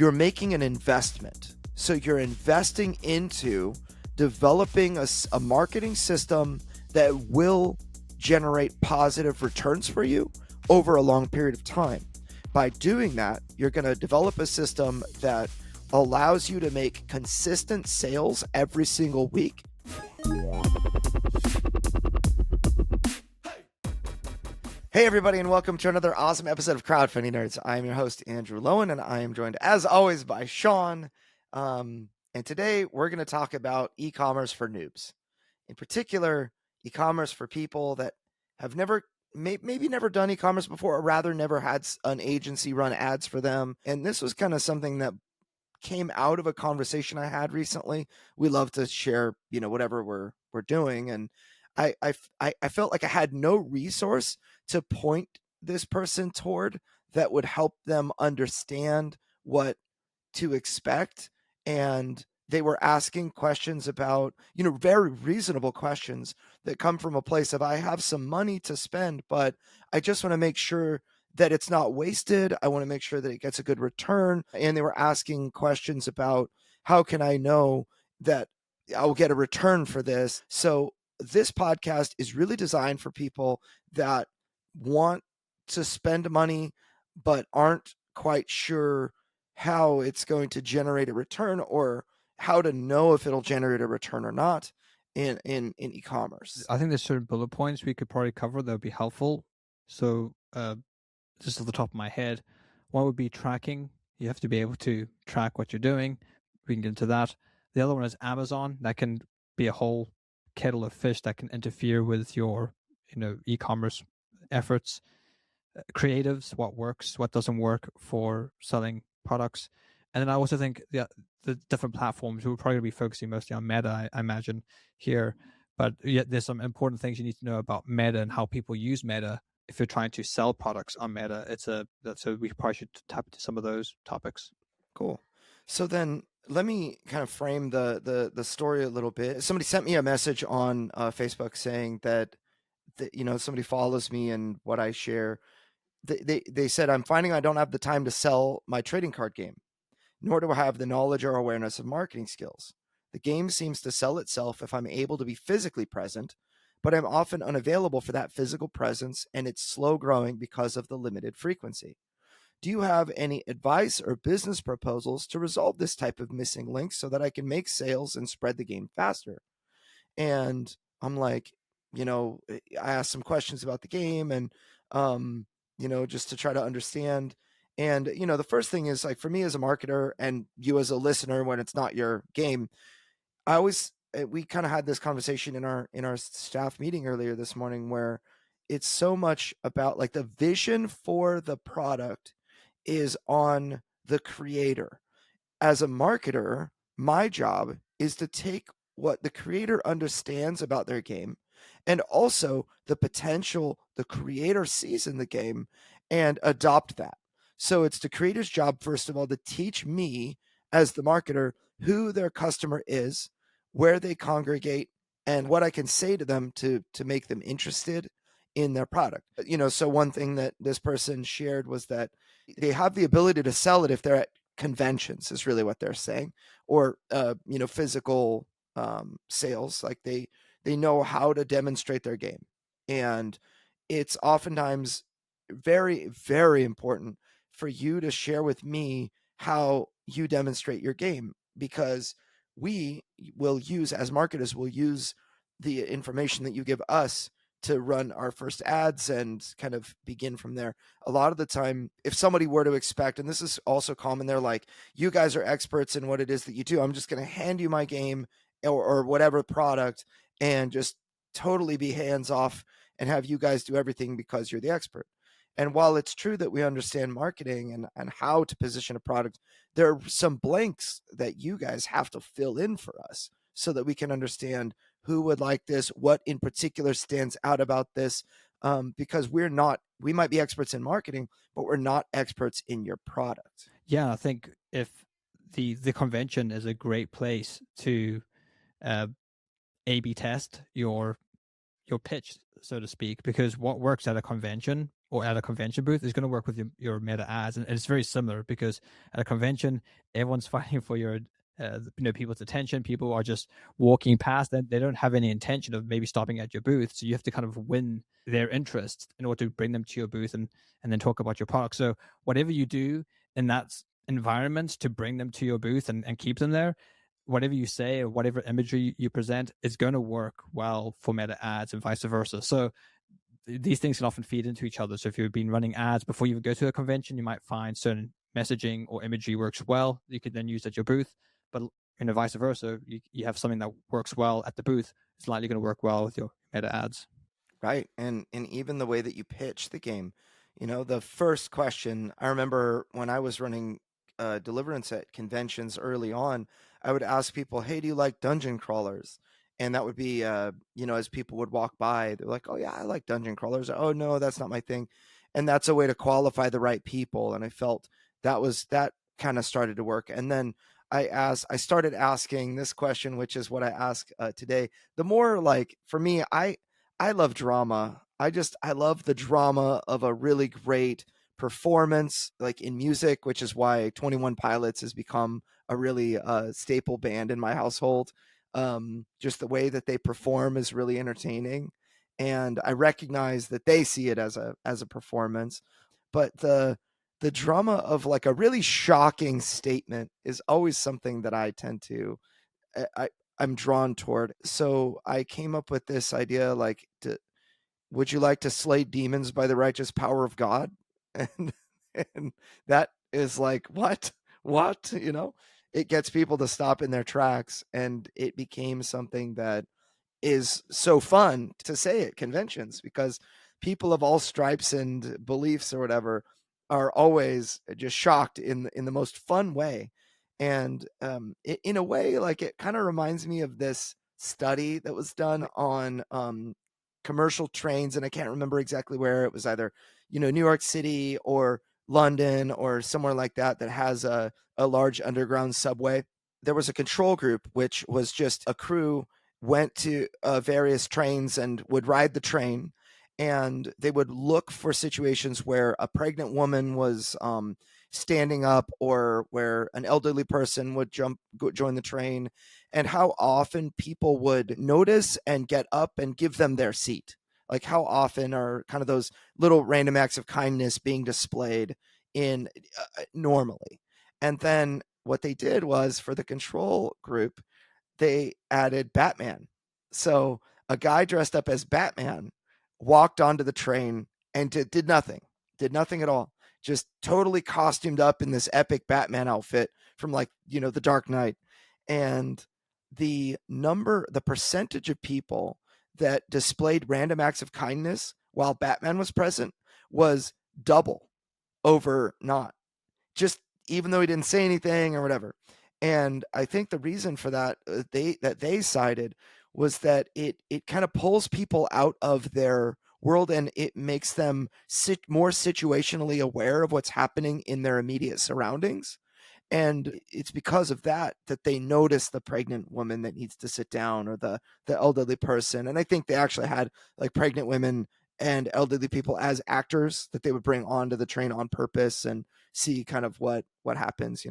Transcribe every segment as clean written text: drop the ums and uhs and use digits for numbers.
you're making an investment. So you're investing into developing a marketing system that will generate positive returns for you over a long period of time. By doing that, you're going to develop a system that allows you to make consistent sales every single week. Hey everybody, and welcome to another awesome episode of Crowdfunding Nerds. I am your host, Andrew Lowen, and I am joined as always by Sean. And today we're going to talk about e-commerce for noobs. In particular, e-commerce for people that have maybe never done e-commerce before, or rather never had an agency run ads for them. And this was kind of something that came out of a conversation I had recently. We love to share, whatever we're doing. And I felt like I had no resource to point this person toward that would help them understand what to expect. And they were asking questions about, very reasonable questions that come from a place of, I have some money to spend, but I just want to make sure that it's not wasted. I want to make sure that it gets a good return. And they were asking questions about, how can I know that I'll get a return for this? So this podcast is really designed for people that want to spend money, but aren't quite sure how it's going to generate a return, or how to know if it'll generate a return or not in e-commerce. I think there's certain bullet points we could probably cover that would be helpful. So just off the top of my head, one would be tracking. You have to be able to track what you're doing. We can get into that. The other one is Amazon. That can be a whole kettle of fish that can interfere with your e-commerce efforts. Creatives, what works, what doesn't work for selling products. And then I also think the different platforms, we'll probably be focusing mostly on Meta, I imagine, here. But yeah, there's some important things you need to know about Meta and how people use Meta if you're trying to sell products on Meta. So we probably should tap into some of those topics. Cool. So then let me kind of frame the story a little bit. Somebody sent me a message on Facebook saying that somebody follows me and what I share. They said, I'm finding I don't have the time to sell my trading card game, nor do I have the knowledge or awareness of marketing skills. The game seems to sell itself if I'm able to be physically present, but I'm often unavailable for that physical presence, and it's slow growing because of the limited frequency. Do you have any advice or business proposals to resolve this type of missing link so that I can make sales and spread the game faster? And I'm like, I asked some questions about the game and, just to try to understand. And, the first thing is, like, for me as a marketer and you as a listener, when it's not your game, we kind of had this conversation in our staff meeting earlier this morning, where it's so much about, like, the vision for the product is on the creator. As a marketer, my job is to take what the creator understands about their game and also the potential the creator sees in the game and adopt that. So it's the creator's job, first of all, to teach me as the marketer who their customer is, where they congregate, and what I can say to them to make them interested in their product. So one thing that this person shared was that they have the ability to sell it if they're at conventions, is really what they're saying, or physical sales. Like they know how to demonstrate their game, and it's oftentimes very, very important for you to share with me how you demonstrate your game, because we will use, as marketers, will use the information that you give us to run our first ads and kind of begin from there. A lot of the time, if somebody were to expect, and this is also common, they're like, you guys are experts in what it is that you do. I'm just going to hand you my game or whatever product and just totally be hands off and have you guys do everything because you're the expert. And while it's true that we understand marketing and how to position a product, there are some blanks that you guys have to fill in for us so that we can understand who would like this, what in particular stands out about this, because we might be experts in marketing, but we're not experts in your product. Yeah, I think if the convention is a great place to A/B test your pitch, so to speak, because what works at a convention or at a convention booth is going to work with your meta ads, and it's very similar because at a convention, everyone's fighting for your people's attention. People are just walking past, and they don't have any intention of maybe stopping at your booth. So you have to kind of win their interest in order to bring them to your booth and then talk about your product. So whatever you do in that environment to bring them to your booth and keep them there, whatever you say or whatever imagery you present is going to work well for meta ads and vice versa. So these things can often feed into each other. So if you've been running ads before you go to a convention, you might find certain messaging or imagery works well. You could then use at your booth, but vice versa, you have something that works well at the booth. It's likely going to work well with your meta ads. Right. And even the way that you pitch the game, the first question, I remember when I was running Deliverance at conventions early on, I would ask people, "Hey, do you like dungeon crawlers?" And that would be, as people would walk by, they're like, "Oh yeah, I like dungeon crawlers." "Oh no, that's not my thing." And that's a way to qualify the right people. And I felt that kind of started to work. And then I started asking this question, which is what I ask today. The more, like, for me, I love drama. I love the drama of a really great performance, like in music, which is why 21 Pilots has become a really staple band in my household. Just the way that they perform is really entertaining, and I recognize that they see it as a performance. But the drama of like a really shocking statement is always something that I tend to I I'm drawn toward. So I came up with this idea, like, would you like to slay demons by the righteous power of God? And and that is like, what? What? It gets people to stop in their tracks, and it became something that is so fun to say at conventions because people of all stripes and beliefs or whatever are always just shocked in the most fun way. And in a way, like, it kind of reminds me of this study that was done on commercial trains, and I can't remember exactly where. It was either New York City or London or somewhere like that that has a large underground subway. There was a control group, which was just a crew went to various trains and would ride the train, and they would look for situations where a pregnant woman was standing up, or where an elderly person would join the train, and how often people would notice and get up and give them their seat. Like, how often are kind of those little random acts of kindness being displayed in normally. And then what they did was, for the control group, they added Batman. So a guy dressed up as Batman walked onto the train and did nothing at all. Just totally costumed up in this epic Batman outfit from, like, the Dark Knight. And the percentage of people that displayed random acts of kindness while Batman was present was double over not, just even though he didn't say anything or whatever. And I think the reason for that, they cited, was that it kind of pulls people out of their world, and it makes them more situationally aware of what's happening in their immediate surroundings. And it's because of that that they notice the pregnant woman that needs to sit down, or the elderly person. And I think they actually had, like, pregnant women and elderly people as actors that they would bring onto the train on purpose and see kind of what happens.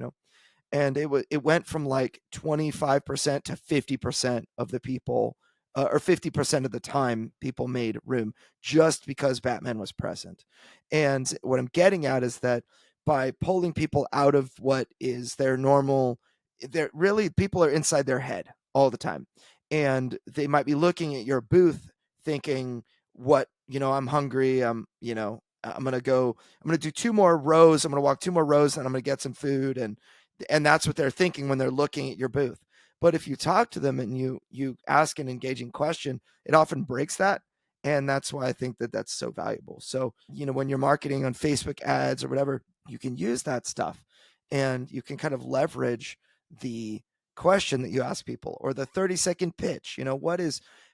And it went from like 25% to 50% of the people, or 50% of the time, people made room just because Batman was present. And what I'm getting at is that by pulling people out of what is their normal, they're really, people are inside their head all the time, and they might be looking at your booth thinking, what, I'm hungry, I'm gonna do two more rows, I'm gonna walk two more rows, and I'm gonna get some food. And that's what they're thinking when they're looking at your booth. But if you talk to them and you ask an engaging question, it often breaks that. And that's why I think that that's so valuable. So, when you're marketing on Facebook ads or whatever, you can use that stuff, and you can kind of leverage the question that you ask people, or the 30-second pitch.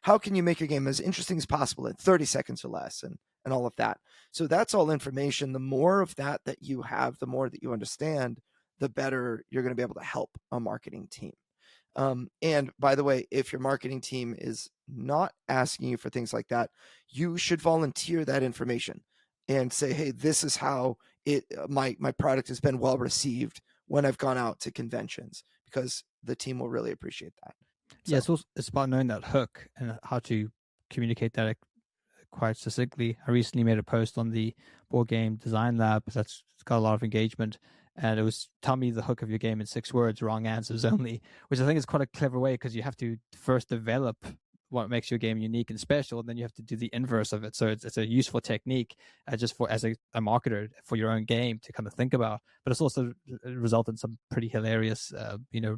How can you make your game as interesting as possible in 30 seconds or less, and all of that. So that's all information. The more of that you have, the more that you understand, the better you're going to be able to help a marketing team. And by the way, if your marketing team is not asking you for things like that, you should volunteer that information. and say, hey, this is how my product has been well received when I've gone out to conventions, because the team will really appreciate that. Yeah, So it's about knowing that hook and how to communicate that quite succinctly. I recently made a post on the board game design lab that's got a lot of engagement, and it was tell me the hook of your game in 6 words, wrong answers only, which I think is quite a clever way because you have to first develop what makes your game unique and special, and then you have to do the inverse of it. So it's a useful technique just for as a marketer for your own game to kind of think about. But it's also resulted in some pretty hilarious,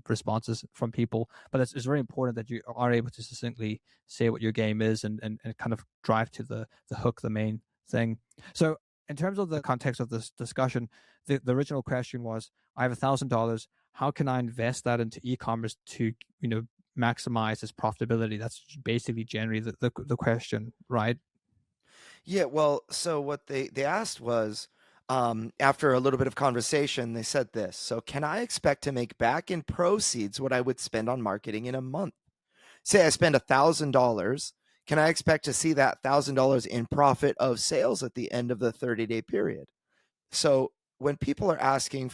responses from people. But it's very important that you are able to succinctly say what your game is and kind of drive to the hook, the main thing. So in terms of the context of this discussion, the original question was, I have $1,000. How can I invest that into e-commerce to, maximize its profitability? That's basically generally the question, right? yeah, well, so what they asked was, after a little bit of conversation, they said this. So, can I expect to make back in proceeds what I would spend on marketing in a month? Say I spend $1,000, can I expect to see that $1,000 in profit of sales at the end of the 30-day period? So when people are asking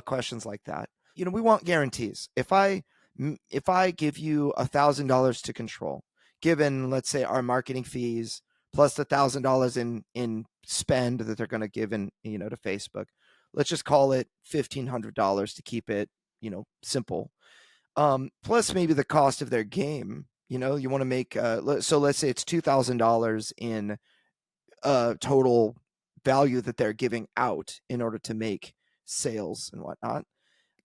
questions like that, we want guarantees. If I give you $1,000 to control, given, let's say, our marketing fees plus the $1,000 in spend that they're going to give in, to Facebook, let's just call it $1,500 to keep it, simple. Plus maybe the cost of their game. You want to make, so let's say it's $2,000 in total value that they're giving out in order to make sales and whatnot.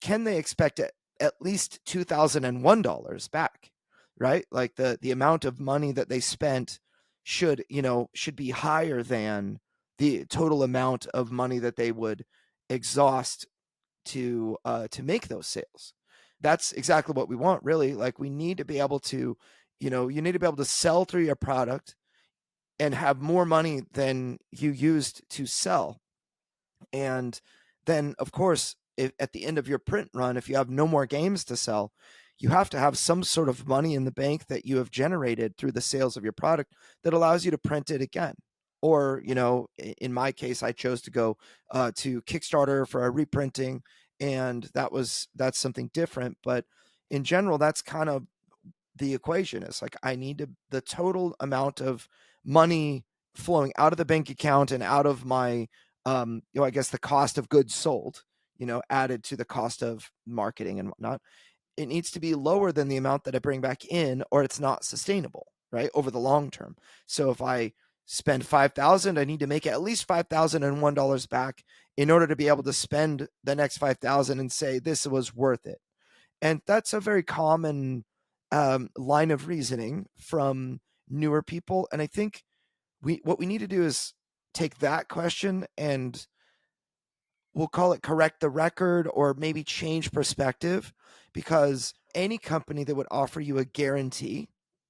Can they expect at least $2,001 back? Right? Like the amount of money that they spent should be higher than the total amount of money that they would exhaust to make those sales. That's exactly what we want, really. Like, we need to be able to, you need to be able to sell through your product and have more money than you used to sell. And then, of course, if, at the end of your print run, if you have no more games to sell, you have to have some sort of money in the bank that you have generated through the sales of your product that allows you to print it again. Or, in my case, I chose to go to Kickstarter for a reprinting, and that's something different. But in general, that's kind of the equation. Is like, I need the total amount of money flowing out of the bank account and out of my I guess the cost of goods sold, added to the cost of marketing and whatnot. It needs to be lower than the amount that I bring back in, or it's not sustainable, right, over the long term. So if I spend 5,000, I need to make at least $5,001 back in order to be able to spend the next 5,000 and say this was worth it. And that's a very common line of reasoning from newer people. And I think what we need to do is take that question and we'll call it correct the record, or maybe change perspective, because any company that would offer you a guarantee,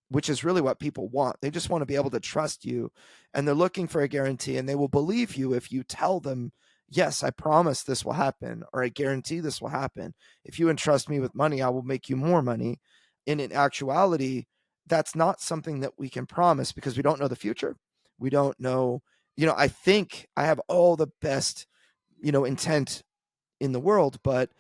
which is really what people want, they just want to be able to trust you, and they're looking for a guarantee, and they will believe you if you tell them, yes, I promise this will happen, or I guarantee this will happen. If you entrust me with money, I will make you more money. And in actuality, that's not something that we can promise, because we don't know the future. We don't know, I think I have all the best intent in the world, but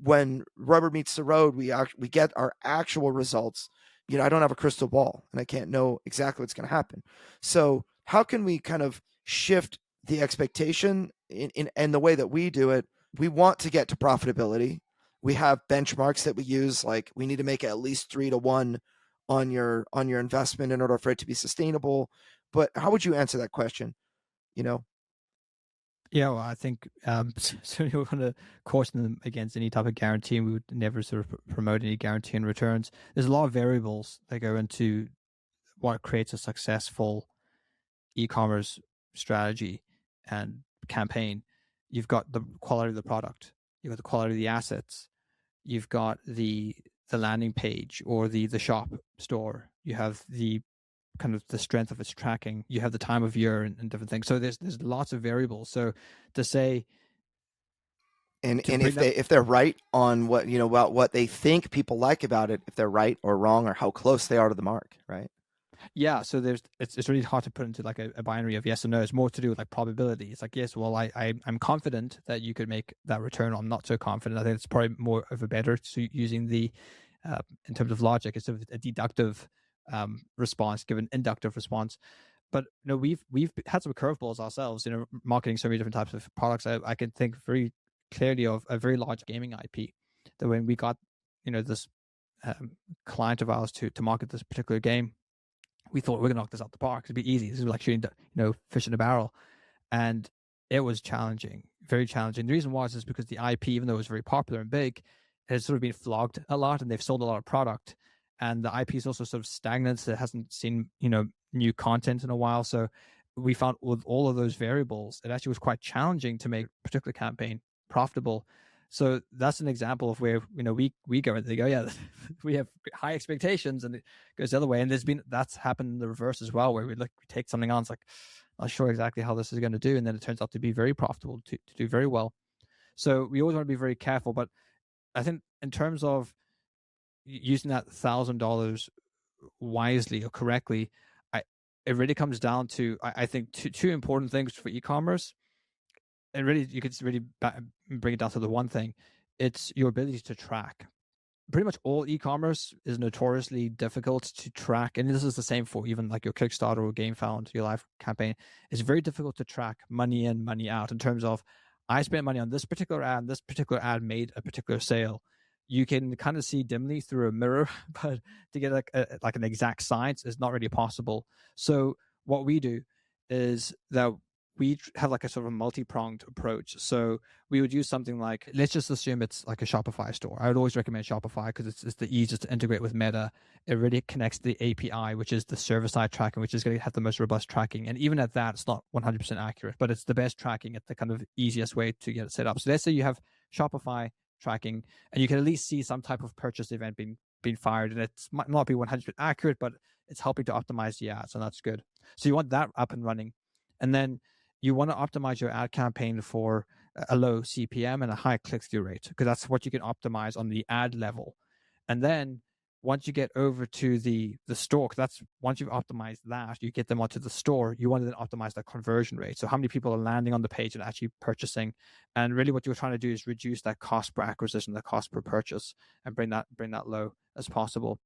when rubber meets the road, we get our actual results. I don't have a crystal ball, and I can't know exactly what's going to happen. So how can we kind of shift the expectation in the way that we do it? We want to get to profitability. We have benchmarks that we use, like we need to make at least 3 to 1 on your investment in order for it to be sustainable. But how would you answer that question? You know, Yeah, well, I think so. We want to caution them against any type of guarantee, and we would never sort of promote any guarantee in returns. There's a lot of variables that go into what creates a successful e-commerce strategy and campaign. You've got the quality of the product, you've got the quality of the assets, you've got the landing page or the shop store, you have the kind of the strength of its tracking, you have the time of year and different things. So there's lots of variables. So to say to and bring if that, they're right on what about what they think people like about it, if they're right or wrong, or how close they are to the mark, right? Yeah, so it's really hard to put into like a binary of yes or no. It's more to do with like probability. It's like yes, well, I'm confident that you could make that return. I'm not so confident. I think it's probably more of a better using the in terms of logic, it's sort of a deductive response, given inductive response. But we've had some curveballs ourselves. Marketing so many different types of products. I can think very clearly of a very large gaming IP that when we got this client of ours to market this particular game, we thought we're gonna knock this out the park. It'd be easy. This is like shooting, fish in a barrel, and it was challenging, very challenging. The reason was is because the IP, even though it was very popular and big, has sort of been flogged a lot, and they've sold a lot of product, and the IP is also sort of stagnant. So it hasn't seen new content in a while. So we found with all of those variables, it actually was quite challenging to make a particular campaign profitable. So that's an example of where we go and they go, yeah, we have high expectations, and it goes the other way. And that's happened in the reverse as well, where we take something on, it's like, I'm not sure exactly how this is going to do, and then it turns out to be very profitable, to do very well. So we always want to be very careful. But I think in terms of using that $1,000 wisely or correctly, it really comes down to I think two important things for e-commerce. And really, you could really bring it down to the one thing: it's your ability to track. Pretty much all e-commerce is notoriously difficult to track, and this is the same for even like your Kickstarter or GameFound, your live campaign. It's very difficult to track money in, money out in terms of I spent money on this particular ad, and this particular ad made a particular sale. You can kind of see dimly through a mirror, but to get like an exact science is not really possible. So what we do is that we have like a sort of a multi-pronged approach. So we would use something like, let's just assume it's like a Shopify store. I would always recommend Shopify because it's the easiest to integrate with Meta. It really connects to the API, which is the server-side tracking, which is going to have the most robust tracking. And even at that, it's not 100% accurate, but it's the best tracking at the kind of easiest way to get it set up. So let's say you have Shopify tracking, and you can at least see some type of purchase event being fired, and it might not be 100% accurate, but it's helping to optimize the ads, and that's good. So you want that up and running, and then you want to optimize your ad campaign for a low CPM and a high click-through rate, because that's what you can optimize on the ad level. And then once you get over to the store, that's once you've optimized that, you get them onto the store, you want to then optimize that conversion rate. So how many people are landing on the page and actually purchasing? And really what you're trying to do is reduce that cost per acquisition, the cost per purchase, and bring that low as possible.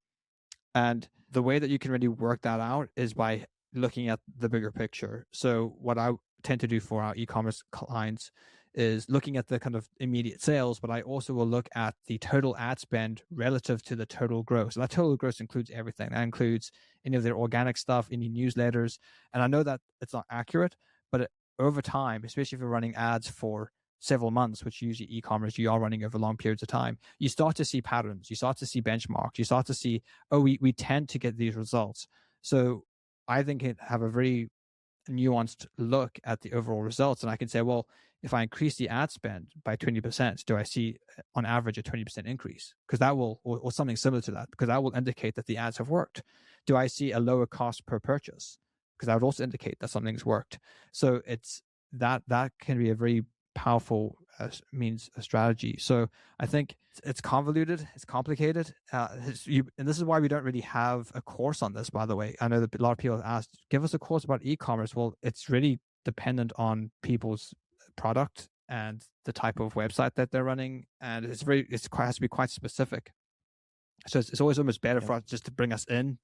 And the way that you can really work that out is by looking at the bigger picture. So what I tend to do for our e-commerce clients is looking at the kind of immediate sales, but I also will look at the total ad spend relative to the total gross. So that total gross includes everything. That includes any of their organic stuff, any newsletters. And I know that it's not accurate, but over time, especially if you're running ads for several months, which usually e-commerce you are running over long periods of time, you start to see patterns, you start to see benchmarks, you start to see, oh, we tend to get these results. So I think it have a very nuanced look at the overall results. And I can say, well, if I increase the ad spend by 20%, do I see on average a 20% increase? Because that will, or something similar to that, because that will indicate that the ads have worked. Do I see a lower cost per purchase? Because that would also indicate that something's worked. So it's that can be a very powerful means a strategy. So I think it's convoluted, it's complicated, and this is why we don't really have a course on this. By the way, I know that a lot of people have asked, give us a course about e-commerce. Well, it's really dependent on people's product and the type of website that they're running, and it has to be quite specific. So it's always almost better Yeah. for us just to bring us in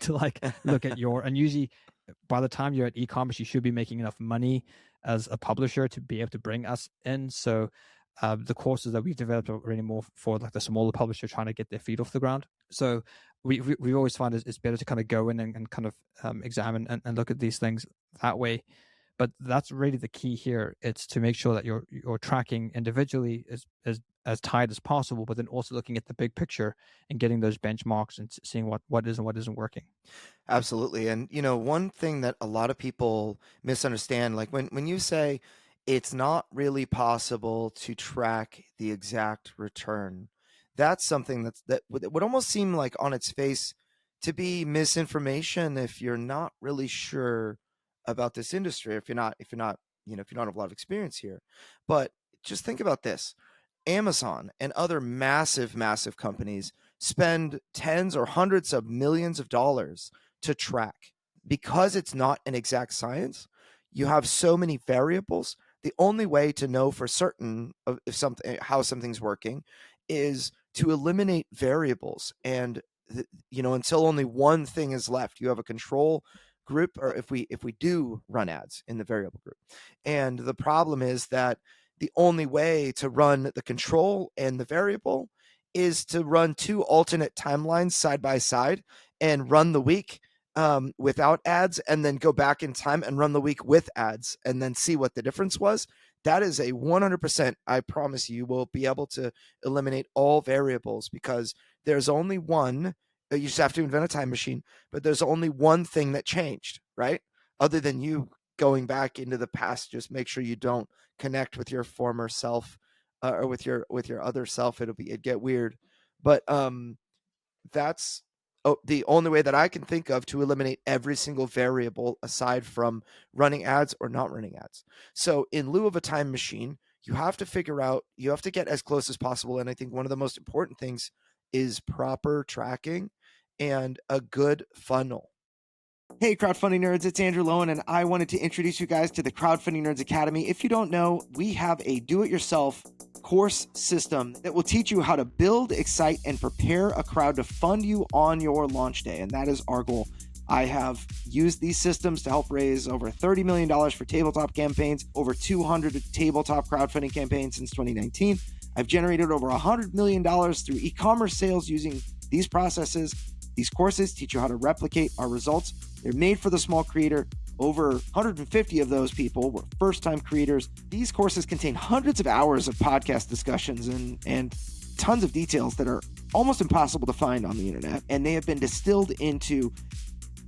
to like look at and usually by the time you're at e-commerce, you should be making enough money as a publisher to be able to bring us in. So the courses that we've developed are really more for like the smaller publisher trying to get their feet off the ground. So we always find it's better to kind of go in and kind of examine and look at these things that way. But that's really the key here. It's to make sure that you're tracking individually is as tight as possible, but then also looking at the big picture and getting those benchmarks and seeing what is and what isn't working. Absolutely. And one thing that a lot of people misunderstand, like when you say it's not really possible to track the exact return, that's something that would almost seem like on its face to be misinformation if you're not really sure about this industry, if you don't have a lot of experience here. But just think about this. Amazon and other massive, massive companies spend tens or hundreds of millions of dollars to track. Because it's not an exact science, you have so many variables. The only way to know for certain of if something how something's working is to eliminate variables. And until only one thing is left, you have a control group, or if we do run ads in the variable group. And the problem is that the only way to run the control and the variable is to run two alternate timelines side by side and run the week without ads, and then go back in time and run the week with ads, and then see what the difference was. That is a 100%. I promise you will be able to eliminate all variables, because there's only one. You just have to invent a time machine, but there's only one thing that changed, right? Other than you going back into the past, just make sure you don't connect with your former self, or with your other self. It'd get weird, but that's the only way that I can think of to eliminate every single variable aside from running ads or not running ads. So, in lieu of a time machine, you have to get as close as possible. And I think one of the most important things is proper tracking and a good funnel. Hey, crowdfunding nerds, it's Andrew Lowen, and I wanted to introduce you guys to the Crowdfunding Nerds Academy. If you don't know, we have a do it yourself course system that will teach you how to build, excite, and prepare a crowd to fund you on your launch day. And that is our goal. I have used these systems to help raise over $30 million for tabletop campaigns, over 200 tabletop crowdfunding campaigns since 2019. I've generated over $100 million through e-commerce sales using these processes. These courses teach you how to replicate our results. They're made for the small creator. Over 150 of those people were first-time creators. These courses contain hundreds of hours of podcast discussions and tons of details that are almost impossible to find on the internet. And they have been distilled into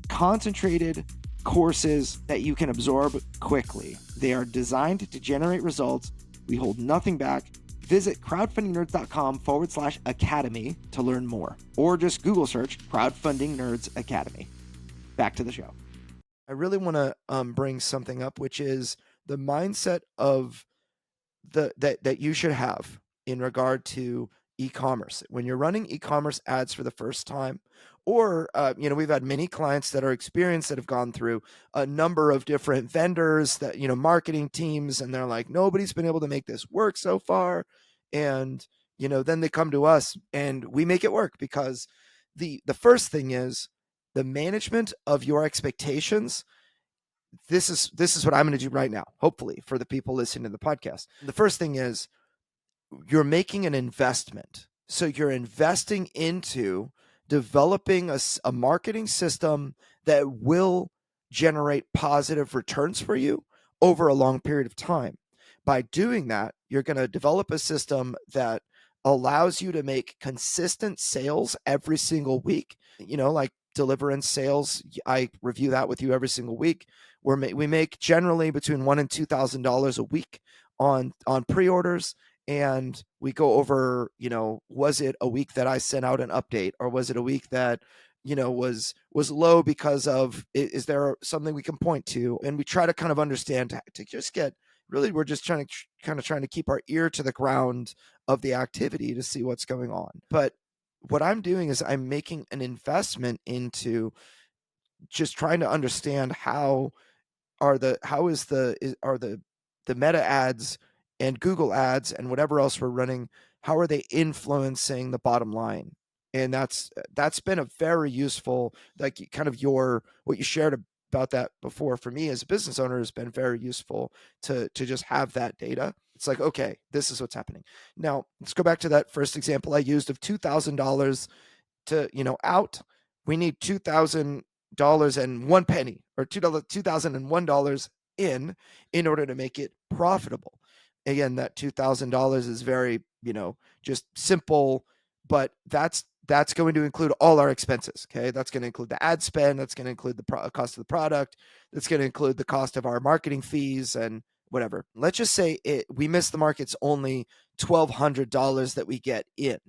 concentrated courses that you can absorb quickly. They are designed to generate results. We hold nothing back. Visit crowdfundingnerds.com/academy to learn more, or just Google search Crowdfunding Nerds Academy. Back to the show. I really want to bring something up, which is the mindset of that you should have in regard to e-commerce when you're running e-commerce ads for the first time. Or we've had many clients that are experienced that have gone through a number of different vendors, that marketing teams, and they're like, nobody's been able to make this work so far. And then they come to us and we make it work, because the first thing is the management of your expectations. This is what I'm going to do right now, hopefully, for the people listening to the podcast. The first thing is, you're making an investment. So you're investing into developing a marketing system that will generate positive returns for you over a long period of time. By doing that, you're going to develop a system that allows you to make consistent sales every single week. Like Deliverance sales, I review that with you every single week. We make generally between $1,000 and $2,000 a week on pre-orders. And we go over, was it a week that I sent out an update, or was it a week that, was low because of, is there something we can point to? And we try to kind of understand, to just get, really, we're just trying to keep our ear to the ground of the activity to see what's going on. But what I'm doing is I'm making an investment into just trying to understand how are the Meta ads and Google ads and whatever else we're running, how are they influencing the bottom line? And that's been a very useful, like, kind of what you shared about that before, for me as a business owner, has been very useful to just have that data. It's like, okay, this is what's happening. Now let's go back to that first example I used of $2,000 to out. We need $2,000.01, or $2,001 in order to make it profitable. Again, that $2,000 is very, just simple, but that's going to include all our expenses. Okay, that's going to include the ad spend, that's going to include the cost of the product, that's going to include the cost of our marketing fees and whatever. Let's just say we miss the mark. It's only $1,200 that we get in,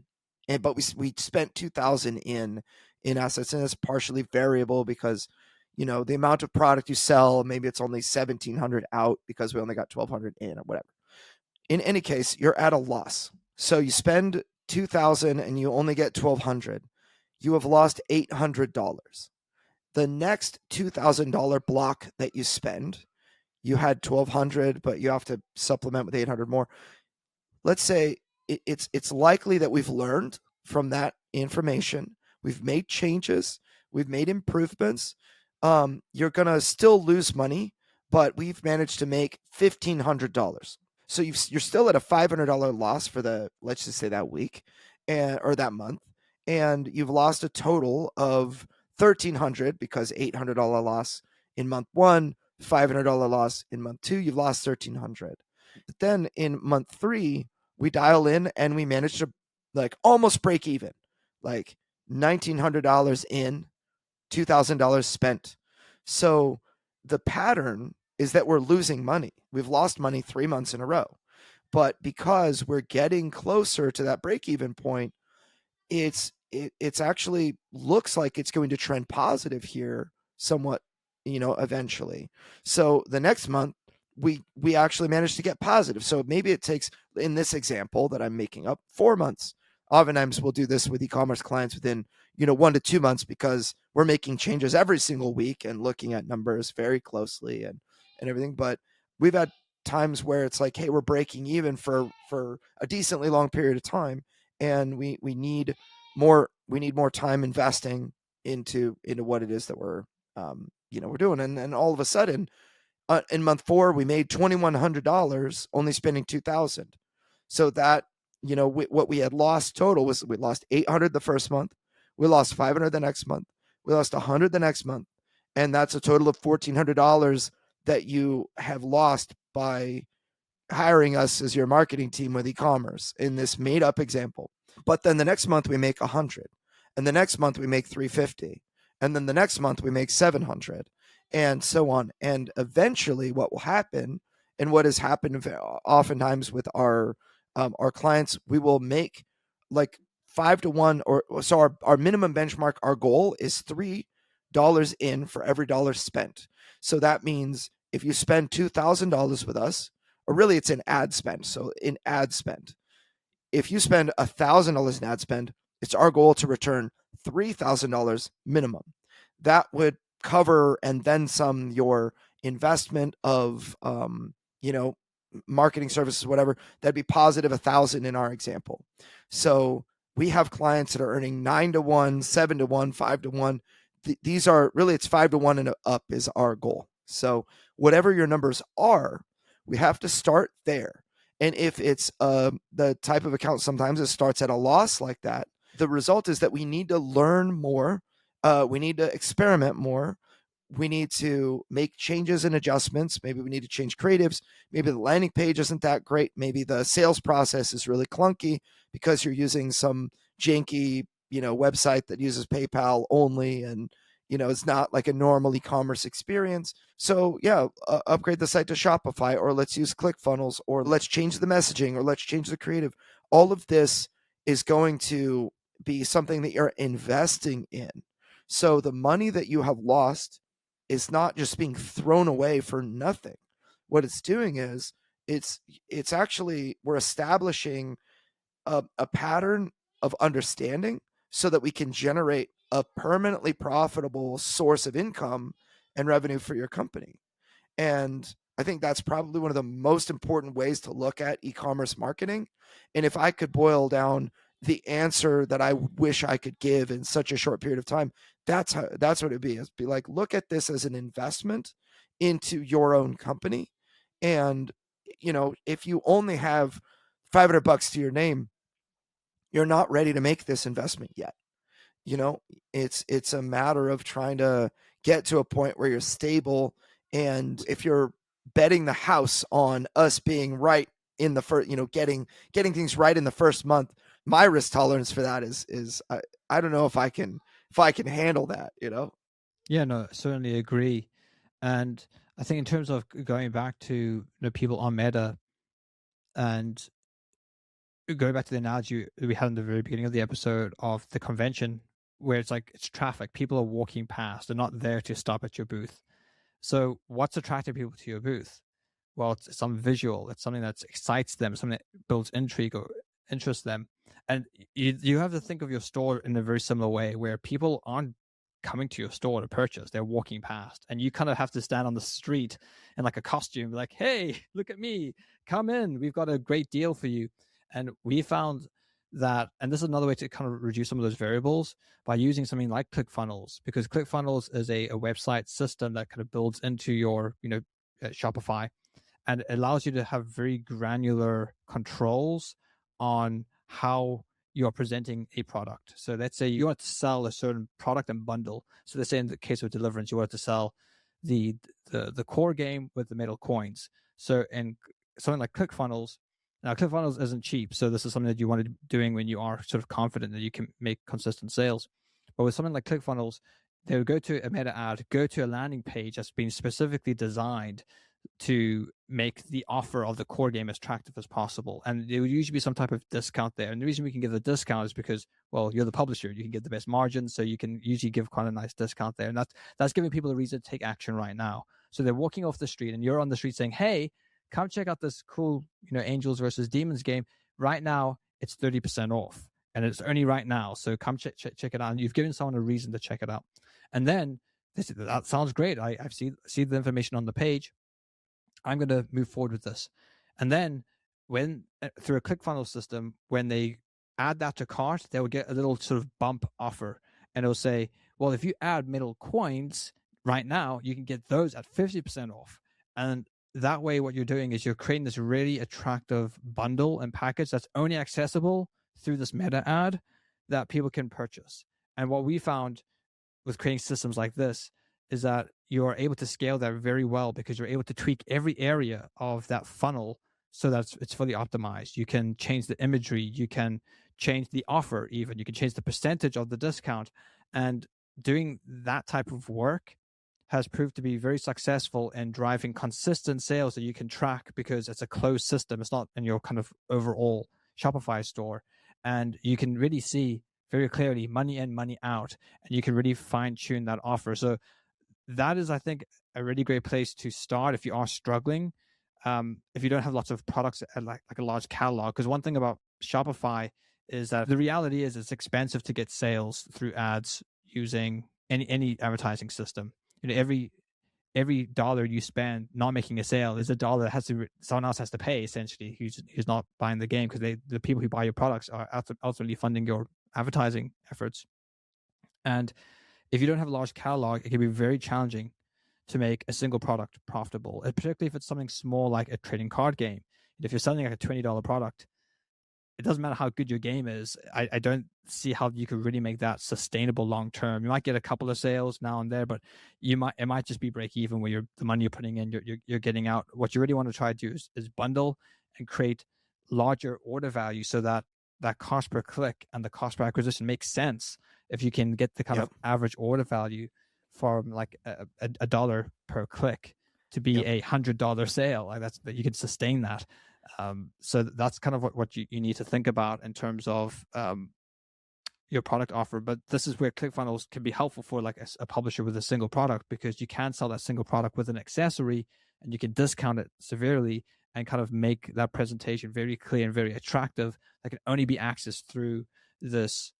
but we spent $2,000 in assets, and it's partially variable because the amount of product you sell, maybe it's only 1,700 out because we only got 1,200 in, or whatever. In any case, you're at a loss. So you spend 2,000 and you only get 1,200. You have lost $800. The next $2,000 block that you spend, you had 1,200, but you have to supplement with 800 more. Let's say it's likely that we've learned from that information. We've made changes. We've made improvements. You're gonna still lose money, but we've managed to make $1,500. So you're still at a $500 loss for the, let's just say, that week, or that month, and you've lost a total of 1,300 because $800 loss in month one, $500 loss in month two. You've lost 1,300. But then in month three, we dial in and we manage to like almost break even, like $1,900 in, $2,000 spent. So the pattern is that we're losing money. We've lost money 3 months in a row. But because we're getting closer to that break even point, it's actually looks like it's going to trend positive here somewhat, eventually. So the next month we actually managed to get positive. So maybe it takes, in this example that I'm making up, 4 months. Oftentimes we'll do this with e-commerce clients within 1 to 2 months, because we're making changes every single week and looking at numbers very closely and everything. But we've had times where it's like, hey, we're breaking even for a decently long period of time, and we need more time investing into what it is that we're doing. And all of a sudden, in month four we made $2,100, only spending 2,000. So that, what we had lost total was, we lost 800 the first month, we lost 500 the next month, we lost 100 the next month, and that's a total of $1,400 that you have lost by hiring us as your marketing team with e-commerce in this made up example. But then the next month we make 100, and the next month we make 350, and then the next month we make 700, and so on. And eventually what will happen, and what has happened oftentimes with our clients, we will make like 5 to 1, or so our minimum benchmark, our goal is $3 in for every dollar spent. So that means if you spend $2,000 with us, or really it's an ad spend. So in ad spend, if you spend $1,000 in ad spend, it's our goal to return $3,000 minimum. That would cover and then some your investment of, marketing services, whatever. That'd be positive 1,000 in our example. So we have clients that are earning 9 to 1, 7 to 1, 5 to 1. These are really, it's 5 to 1 and up is our goal. So whatever your numbers are, we have to start there. And if it's the type of account, sometimes it starts at a loss like that, the result is that we need to learn more. We need to experiment more. We need to make changes and adjustments. Maybe we need to change creatives. Maybe the landing page isn't that great. Maybe the sales process is really clunky because you're using some janky, website that uses PayPal only, and it's not like a normal e-commerce experience. So yeah, upgrade the site to Shopify, or let's use ClickFunnels, or let's change the messaging, or let's change the creative. All of this is going to be something that you're investing in. So the money that you have lost is not just being thrown away for nothing. What it's doing is, it's actually, we're establishing a pattern of understanding so that we can generate a permanently profitable source of income and revenue for your company. And I think that's probably one of the most important ways to look at e-commerce marketing. And if I could boil down the answer that I wish I could give in such a short period of time, that's what it'd be. It'd be like, look at this as an investment into your own company. And if you only have $500 to your name, you're not ready to make this investment yet. you know it's a matter of trying to get to a point where you're stable. And if you're betting the house on us being right in the first, getting things right in the first month, my risk tolerance for that is I don't know if I can handle that. Yeah, no, certainly agree. And I think in terms of going back to people on Meta, and going back to the analogy we had in the very beginning of the episode of the convention, where it's like it's traffic, people are walking past, they're not there to stop at your booth. So what's attracting people to your booth? Well, it's some visual, it's something that excites them, something that builds intrigue or interests them. And you have to think of your store in a very similar way, where people aren't coming to your store to purchase. They're walking past, and you kind of have to stand on the street in like a costume, like, "Hey, look at me! Come in. We've got a great deal for you." And we found that, and this is another way to kind of reduce some of those variables by using something like ClickFunnels, because ClickFunnels is a website system that kind of builds into your, Shopify, and it allows you to have very granular controls on how you're presenting a product. So let's say you want to sell a certain product and bundle. So let's say in the case of Deliverance, you want to sell the core game with the metal coins. So in something like ClickFunnels, now ClickFunnels isn't cheap, so this is something that you want to be doing when you are sort of confident that you can make consistent sales. But with something like ClickFunnels, they would go to a meta ad, go to a landing page that's been specifically designed to make the offer of the core game as attractive as possible. And there would usually be some type of discount there. And the reason we can give the discount is because, well, you're the publisher. You can get the best margin, so you can usually give quite a nice discount there. And that's giving people a reason to take action right now. So they're walking off the street, and you're on the street saying, "Hey, come check out this cool, Angels versus Demons game. Right now, it's 30% off. And it's only right now. So come check it out." And you've given someone a reason to check it out. And then that sounds great. I've seen the information on the page. I'm going to move forward with this. And then when through a ClickFunnels system, when they add that to cart, they will get a little sort of bump offer, and it'll say, "Well, if you add metal coins right now, you can get those at 50% off." And that way, what you're doing is you're creating this really attractive bundle and package that's only accessible through this meta ad that people can purchase. And what we found with creating systems like this is that you're able to scale that very well, because you're able to tweak every area of that funnel so that it's fully optimized. You can change the imagery, you can change the offer, even you can change the percentage of the discount. And doing that type of work has proved to be very successful in driving consistent sales that you can track, because it's a closed system. It's not in your kind of overall Shopify store. And you can really see very clearly money in, money out, and you can really fine tune that offer. So that is, I think, a really great place to start if you are struggling. If you don't have lots of products like a large catalog, because one thing about Shopify is that the reality is it's expensive to get sales through ads using any advertising system. Every dollar you spend not making a sale is a dollar that someone else has to pay, essentially, who's not buying the game, because the people who buy your products are ultimately funding your advertising efforts. And if you don't have a large catalog, it can be very challenging to make a single product profitable, particularly if it's something small like a trading card game. If you're selling like a $20 product, it doesn't matter how good your game is. I don't see how you could really make that sustainable long term. You might get a couple of sales now and there, but it might just be break even where the money you're putting in, you're getting out. What you really want to try to do is bundle and create larger order value, so that cost per click and the cost per acquisition makes sense. If you can get the kind of average order value from like a dollar per click to be a $100 sale, like that you can sustain that. So that's kind of what you need to think about in terms of your product offer. But this is where ClickFunnels can be helpful for like a publisher with a single product, because you can sell that single product with an accessory, and you can discount it severely and kind of make that presentation very clear and very attractive that can only be accessed through this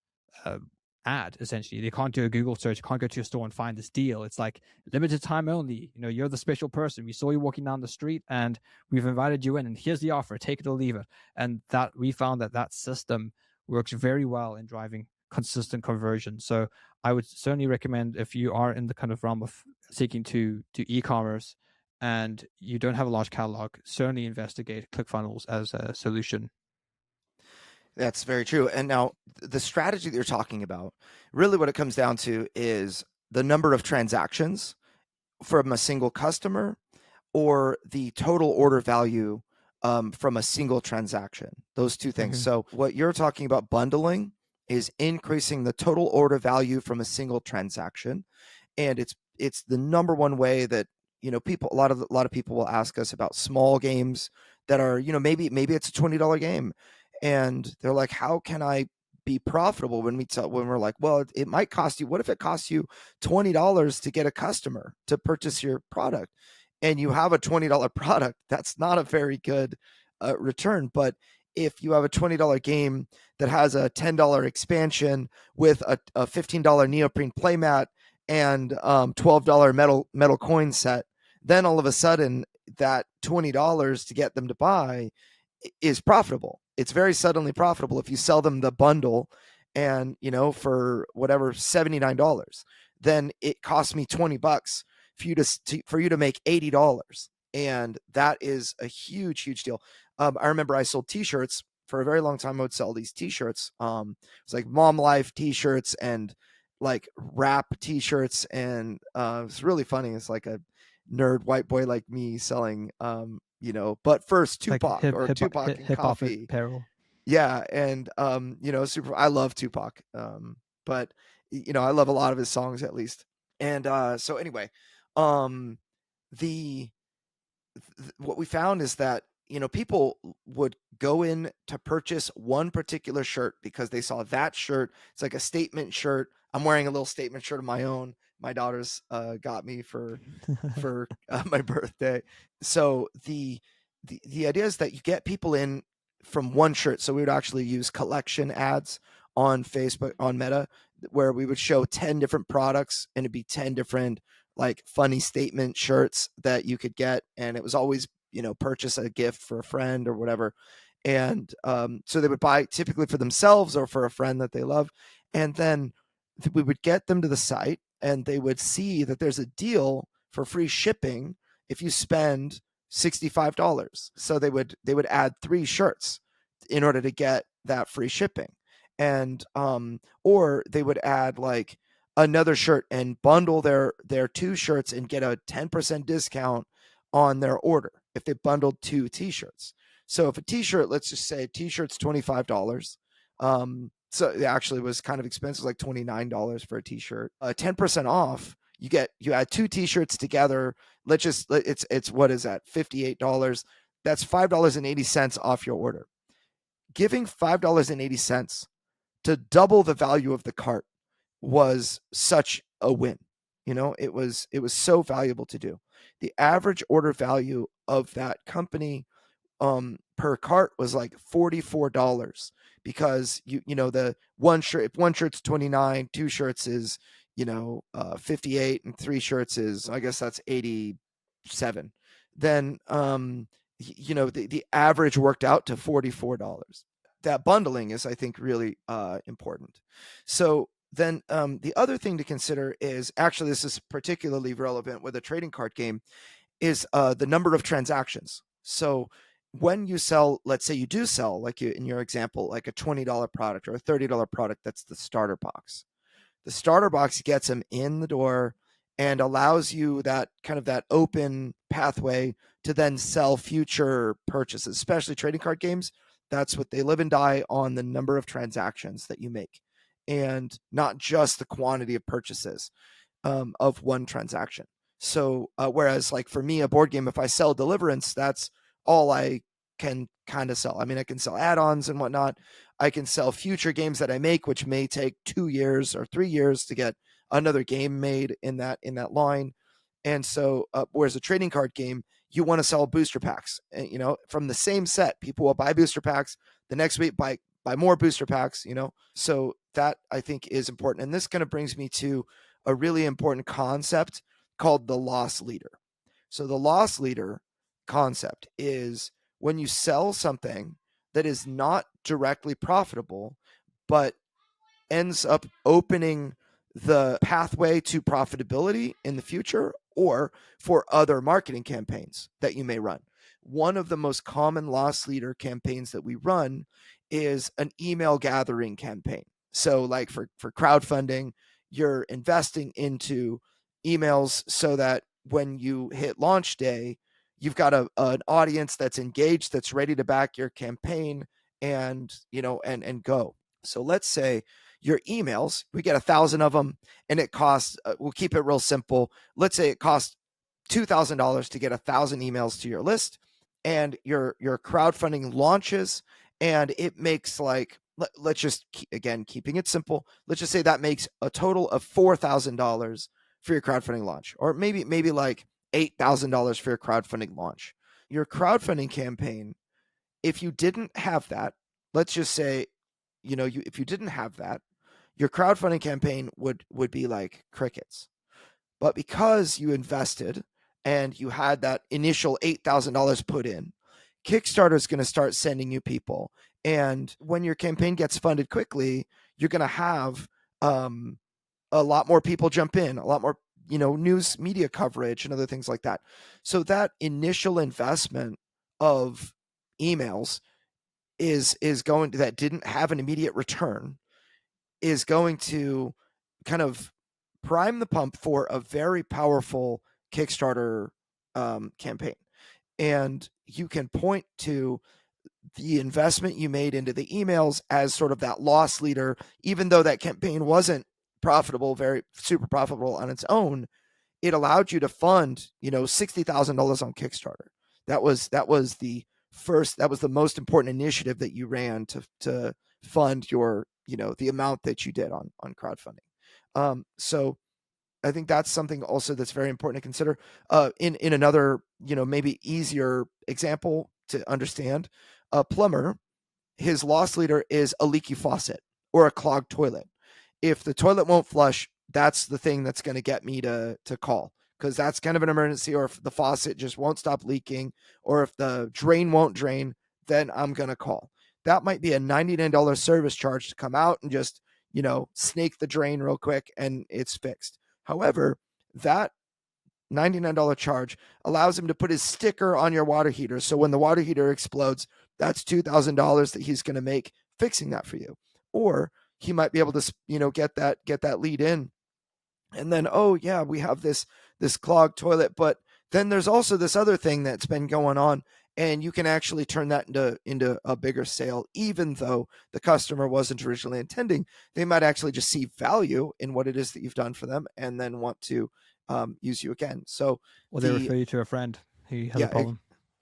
ad. Essentially, they can't do a Google search, can't go to your store and find this deal. It's like limited time only. You're the special person. We saw you walking down the street and we've invited you in, and here's the offer, take it or leave it. And that we found that system works very well in driving consistent conversion. So I would certainly recommend, if you are in the kind of realm of seeking to do e-commerce and you don't have a large catalog, certainly investigate ClickFunnels as a solution. That's very true. And now the strategy that you're talking about, really what it comes down to is the number of transactions from a single customer, or the total order value from a single transaction. Those two things. Mm-hmm. So what you're talking about bundling is increasing the total order value from a single transaction. And it's the number one way that, people, a lot of people will ask us about small games that are, maybe it's a $20 game, and they're like, how can I be profitable? When we're like, well, it might cost you, what if it costs you $20 to get a customer to purchase your product, and you have a $20 product? That's not a very good return. But if you have a $20 game that has a $10 expansion with a $15 neoprene playmat and $12 metal coin set, then all of a sudden that $20 to get them to buy is profitable. It's very suddenly profitable if you sell them the bundle, and for whatever $79, then it costs me $20 for you to make $80, and that is a huge huge deal. I remember I sold T-shirts for a very long time. I would sell these T-shirts. It's like mom life T-shirts and like rap T-shirts, and it's really funny. It's like a nerd white boy like me selling but first Like Tupac and hip hop coffee. apparel. Yeah, and super I love Tupac. But I love a lot of his songs at least. And so anyway, um the what we found is that people would go in to purchase one particular shirt because they saw that shirt. It's like a statement shirt. I'm wearing a little statement shirt of my own. My daughter's got me for my birthday. So the idea is that you get people in from one shirt. So we would actually use collection ads on Facebook, on Meta, where we would show 10 different products, and it'd be 10 different like funny statement shirts that you could get, and it was always purchase a gift for a friend or whatever. And so they would buy typically for themselves or for a friend that they love, and then we would get them to the site, and they would see that there's a deal for free shipping if you spend $65. So they would add 3 shirts in order to get that free shipping. And or they would add like another shirt and bundle their 2 shirts and get a 10% discount on their order if they bundled 2 T-shirts. So if a T-shirt, let's just say a T-shirt's $25, so it actually was kind of expensive, like $29 for a T-shirt. 10% off, you add 2 T-shirts together. It's what is that? $58. That's $5.80 off your order. Giving $5.80 to double the value of the cart was such a win. It was so valuable to do. The average order value of that company per cart was like $44, because the one shirt, if one shirt's 29, 2 shirts is 58, and 3 shirts is, I guess that's 87. Then the average worked out to $44. That bundling is, I think, really important. So then the other thing to consider is, actually this is particularly relevant with a trading card game, is the number of transactions. So when you sell, let's say you do sell, like in your example, like a $20 product or a $30 product, that's the starter box. The starter box gets them in the door and allows you that kind of that open pathway to then sell future purchases, especially trading card games. That's what they live and die on, the number of transactions that you make, and not just the quantity of purchases of one transaction. So whereas like for me, a board game, if I sell Deliverance, that's all I can kind of sell. I mean, I can sell add-ons and whatnot. I can sell future games that I make, which may take 2 years or 3 years to get another game made in that line. And so, whereas a trading card game, you want to sell booster packs. And, from the same set, people will buy booster packs. The next week, buy more booster packs. So that I think is important. And this kind of brings me to a really important concept called the loss leader. So the loss leader concept is when you sell something that is not directly profitable, but ends up opening the pathway to profitability in the future, or for other marketing campaigns that you may run. One of the most common loss leader campaigns that we run is an email gathering campaign. So like for crowdfunding, you're investing into emails so that when you hit launch day, you've got an audience that's engaged, that's ready to back your campaign, and and go. So let's say your emails, we get 1,000 of them, and it costs, we'll keep it real simple. Let's say it costs $2,000 to get 1,000 emails to your list, and your crowdfunding launches, and it makes like, let's just, again, keeping it simple, let's just say that makes a total of $4,000 for your crowdfunding launch, or maybe like $8,000 for your crowdfunding launch. Your crowdfunding campaign, if you didn't have that, let's just say, if you didn't have that, your crowdfunding campaign would be like crickets. But because you invested and you had that initial $8,000 put in, Kickstarter is going to start sending you people. And when your campaign gets funded quickly, you're going to have um, a lot more people jump in, a lot more news media coverage and other things like that. So that initial investment of emails is going to, that didn't have an immediate return, is going to kind of prime the pump for a very powerful Kickstarter campaign. And you can point to the investment you made into the emails as sort of that loss leader, even though that campaign wasn't profitable, very super profitable on its own. It allowed you to fund, $60,000 on Kickstarter. That was the first, that was the most important initiative that you ran to fund your, the amount that you did on crowdfunding. So I think that's something also that's very important to consider. In another, maybe easier example to understand, a plumber, his loss leader is a leaky faucet or a clogged toilet. If the toilet won't flush, that's the thing that's going to get me to call, because that's kind of an emergency. Or if the faucet just won't stop leaking, or if the drain won't drain, then I'm going to call. That might be a $99 service charge to come out and just, snake the drain real quick and it's fixed. However, that $99 charge allows him to put his sticker on your water heater. So when the water heater explodes, that's $2,000 that he's going to make fixing that for you. Or he might be able to, get that lead in. And then, oh yeah, we have this clogged toilet, but then there's also this other thing that's been going on, and you can actually turn that into a bigger sale, even though the customer wasn't originally intending. They might actually just see value in what it is that you've done for them, and then want to use you again. So Or they the refer you to a friend who has a yeah, problem.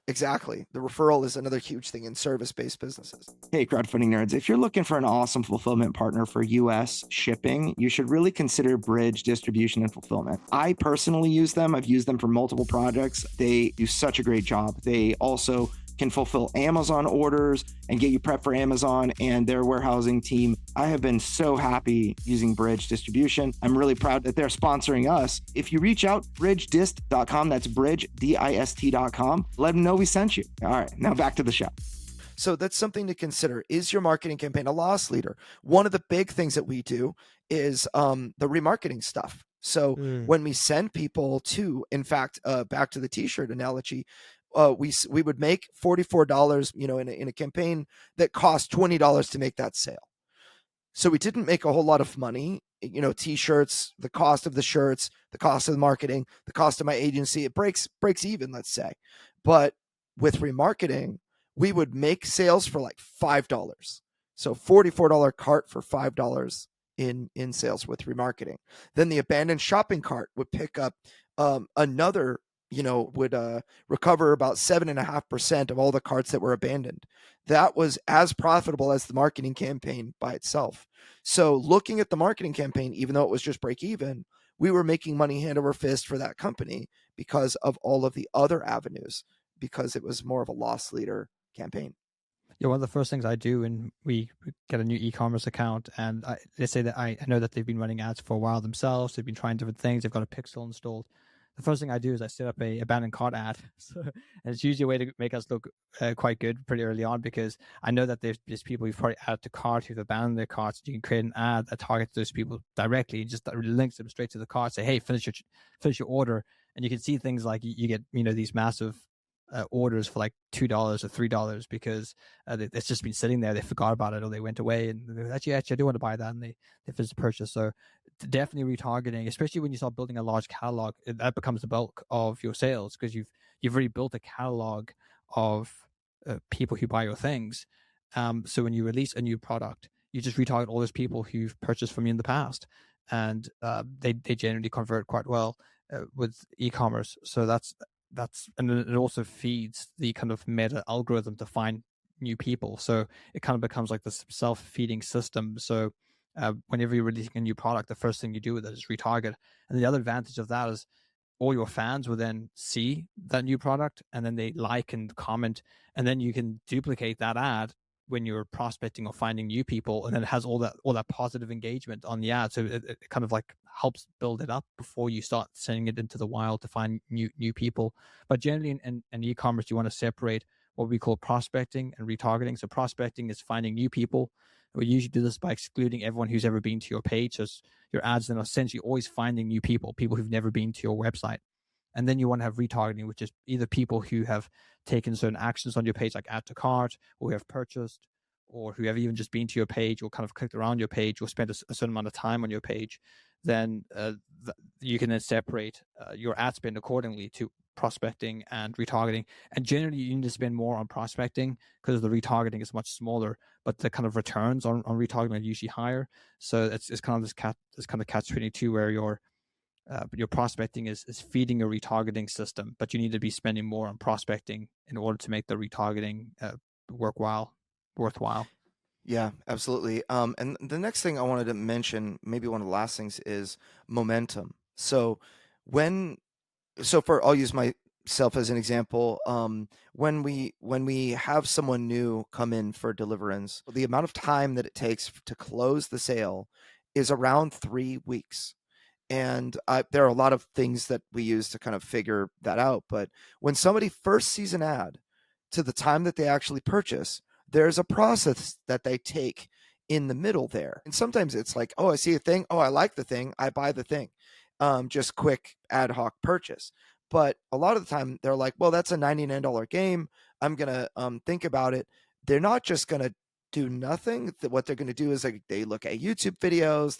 exactly. The referral is another huge thing in service-based businesses. Hey, crowdfunding nerds, if you're looking for an awesome fulfillment partner for US shipping, you should really consider Bridge Distribution and Fulfillment. I personally use them. I've used them for multiple projects. They do such a great job. They also can fulfill Amazon orders and get you prepped for Amazon and their warehousing team. I have been so happy using Bridge Distribution. I'm really proud that they're sponsoring us. If you reach out, bridgedist.com, that's bridgedist.com, let them know we sent you. All right, now back to the show. So that's something to consider. Is your marketing campaign a loss leader? One of the big things that we do is the remarketing stuff. So when we send people to, in fact, back to the t-shirt analogy, we would make $44, in a campaign that cost $20 to make that sale. So we didn't make a whole lot of money. T-shirts, the cost of the shirts, the cost of the marketing, the cost of my agency, it breaks even, let's say. But with remarketing, we would make sales for like $5. So $44 cart for $5 in sales with remarketing. Then the abandoned shopping cart would pick up another, would recover about 7.5% of all the carts that were abandoned. That was as profitable as the marketing campaign by itself. So looking at the marketing campaign, even though it was just break even, we were making money hand over fist for that company because of all of the other avenues, because it was more of a loss leader campaign. Yeah, one of the first things I do when we get a new e-commerce account, and they say that I know that they've been running ads for a while themselves. They've been trying different things. They've got a pixel installed. The first thing I do is I set up a abandoned cart ad, and it's usually a way to make us look quite good pretty early on, because I know that there's people who've probably added to cart who've abandoned their carts. You can create an ad that targets those people directly, and just links them straight to the cart. Say, hey, finish your order, and you can see things like you get these massive orders for like $2 or $3 because it's just been sitting there. They forgot about it or they went away, and they're actually I do want to buy that, and they finished the purchase. So definitely retargeting, especially when you start building a large catalog, that becomes the bulk of your sales, because you've already built a catalog of people who buy your things. So when you release a new product, you just retarget all those people who've purchased from you in the past, and they generally convert quite well with e-commerce. So that's and it also feeds the kind of meta algorithm to find new people. So it kind of becomes like this self-feeding system. So whenever you're releasing a new product, the first thing you do with it is retarget. And the other advantage of that is all your fans will then see that new product, and then they like and comment, and then you can duplicate that ad when you're prospecting or finding new people, and then it has all that positive engagement on the ad. So it kind of like helps build it up before you start sending it into the wild to find new people. But generally in e-commerce, you want to separate what we call prospecting and retargeting. So prospecting is finding new people. We usually do this by excluding everyone who's ever been to your page. So your ads then are essentially always finding new people who've never been to your website. And then you want to have retargeting, which is either people who have taken certain actions on your page, like add to cart, or who have purchased, or who have even just been to your page or kind of clicked around your page or spent a certain amount of time on your page. Then you can then separate your ad spend accordingly to prospecting and retargeting. And generally, you need to spend more on prospecting because the retargeting is much smaller, but the kind of returns on retargeting are usually higher. So it's kind of this kind of catch-22 where your prospecting is feeding your retargeting system, but you need to be spending more on prospecting in order to make the retargeting worthwhile. Yeah, absolutely. And the next thing I wanted to mention, maybe one of the last things, is momentum. So when I'll use myself as an example. When we have someone new come in for deliverance, the amount of time that it takes to close the sale is around 3 weeks. And there are a lot of things that we use to kind of figure that out. But when somebody first sees an ad to the time that they actually purchase, there's a process that they take in the middle there. And sometimes it's like, oh, I see a thing. Oh, I like the thing. I buy the thing. Just quick ad hoc purchase. But a lot of the time they're like, well, that's a $99 game. I'm going to think about it. They're not just going to do nothing. What they're going to do is they look at YouTube videos.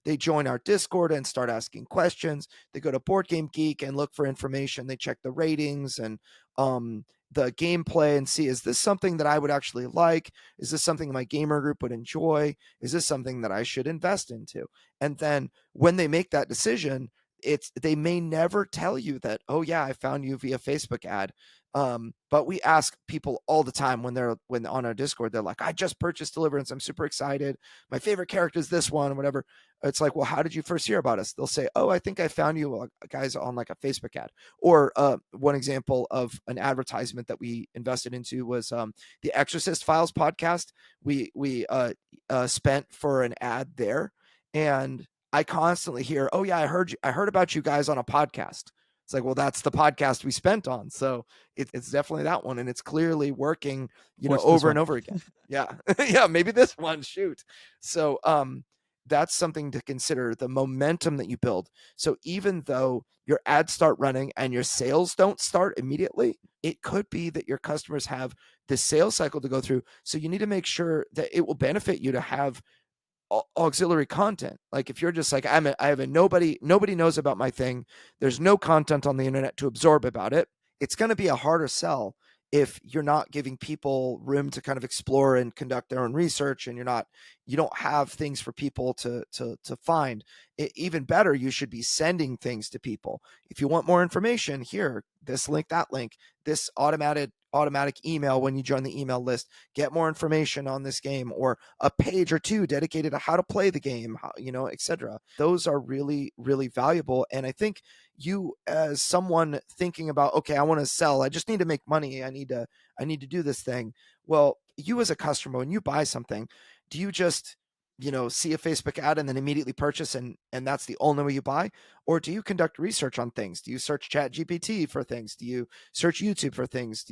They join our Discord and start asking questions. They go to Board Game Geek and look for information. They check the ratings and the gameplay and see, is this something that I would actually like? Is this something my gamer group would enjoy? Is this something that I should invest into? And then when they make that decision, they may never tell you that, oh yeah, I found you via Facebook ad. But we ask people all the time when on our Discord, they're like, I just purchased Deliverance. I'm super excited. My favorite character is this one, whatever. It's like, well, how did you first hear about us? They'll say, oh, I think I found you guys on like a Facebook ad. Or one example of an advertisement that we invested into was the Exorcist Files podcast. We spent for an ad there, and I constantly hear, oh yeah, I heard about you guys on a podcast. It's like, well, that's the podcast we spent on. So it's definitely that one. And it's clearly working, over and over again. Yeah. Yeah. Maybe this one, shoot. So, that's something to consider, the momentum that you build. So even though your ads start running and your sales don't start immediately, it could be that your customers have this sales cycle to go through. So you need to make sure that it will benefit you to have auxiliary content. Like if you're just like, nobody knows about my thing, there's no content on the internet to absorb about it, it's going to be a harder sell if you're not giving people room to kind of explore and conduct their own research, and you don't have things for people to find. Even better, you should be sending things to people. If you want more information, here, this link, that link, this automatic email when you join the email list, get more information on this game, or a page or two dedicated to how to play the game, etc. Those are really, really valuable. And I think you, as someone thinking about, okay, I want to sell, I just need to make money, I need to do this thing. Well, you as a customer, when you buy something, do you just see a Facebook ad and then immediately purchase, and that's the only way you buy? Or do you conduct research on things? Do you search Chat GPT for things? Do you search YouTube for things?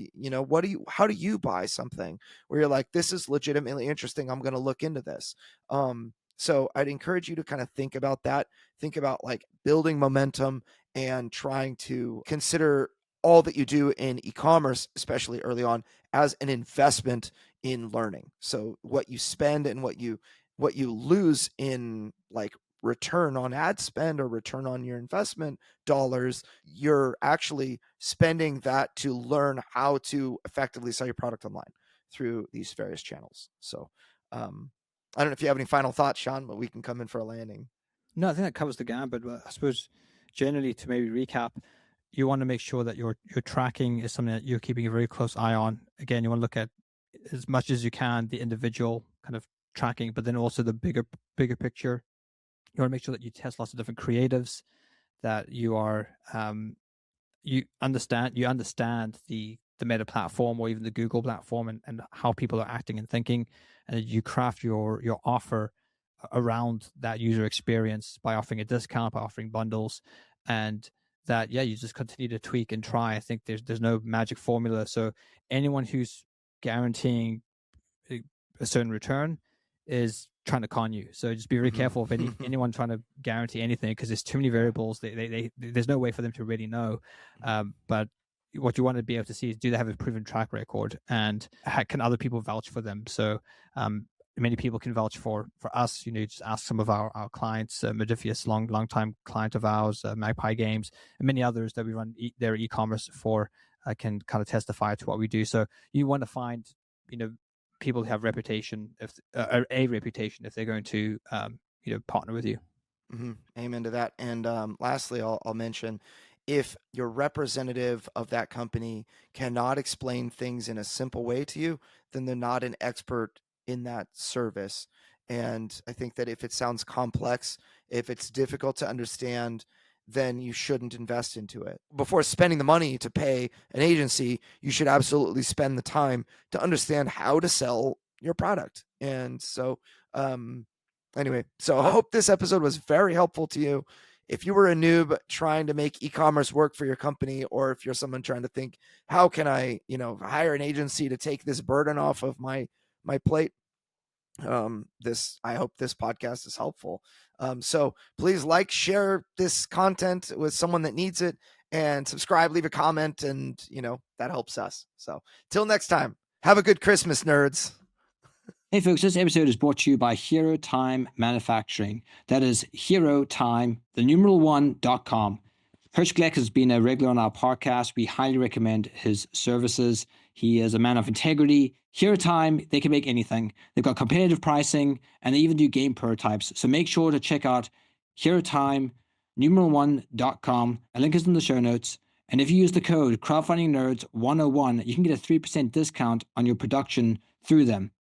How do you buy something where you're like, this is legitimately interesting, I'm going to look into this? So I'd encourage you to kind of think about that. Think about like building momentum and trying to consider all that you do in e-commerce, especially early on, as an investment in learning. So what you spend and what you lose in like return on ad spend or return on your investment dollars, you're actually spending that to learn how to effectively sell your product online through these various channels. So I don't know if you have any final thoughts, Sean, but we can come in for a landing. No, I think that covers the gambit. But I suppose generally, to maybe recap, you want to make sure that your tracking is something that you're keeping a very close eye on. Again, you want to look at, as much as you can, the individual kind of tracking, but then also the bigger picture. You want to make sure that you test lots of different creatives, that you are you understand the the Meta platform or even the Google platform, and how people are acting and thinking, and you craft your offer around that user experience by offering a discount, by offering bundles, and that, yeah, you just continue to tweak and try. I think there's no magic formula. So anyone who's guaranteeing a certain return is trying to con you. So just be very careful of anyone trying to guarantee anything, because there's too many variables. There's no way for them to really know. But what you want to be able to see is, do they have a proven track record, and can other people vouch for them? So many people can vouch for us. Just ask some of our clients, Modifius, long time client of ours, Magpie Games, and many others that we run their e-commerce for, can kind of testify to what we do. So you want to find, people who have reputation, if a reputation, if they're going to partner with you. Amen to that. And lastly, I'll mention, if your representative of that company cannot explain things in a simple way to you, then they're not an expert in that service. And I think that if it sounds complex, if it's difficult to understand, then you shouldn't invest into it. Before spending the money to pay an agency, you should absolutely spend the time to understand how to sell your product. And so, anyway, so I hope this episode was very helpful to you. If you were a noob trying to make e-commerce work for your company, or if you're someone trying to think, how can I, hire an agency to take this burden off of my plate, I hope this podcast is helpful. So please share this content with someone that needs it, and subscribe, leave a comment, and that helps us. So till next time, have a good Christmas, nerds. Hey folks, this episode is brought to you by Hero Time Manufacturing. That is Hero Time, the numeral 1.com. Hirsch Gleck has been a regular on our podcast. We highly recommend his services. He is a man of integrity. Hero Time, they can make anything. They've got competitive pricing, and they even do game prototypes. So make sure to check out Hero Time, numeral 1.com. A link is in the show notes. And if you use the code crowdfundingnerds101, you can get a 3% discount on your production through them.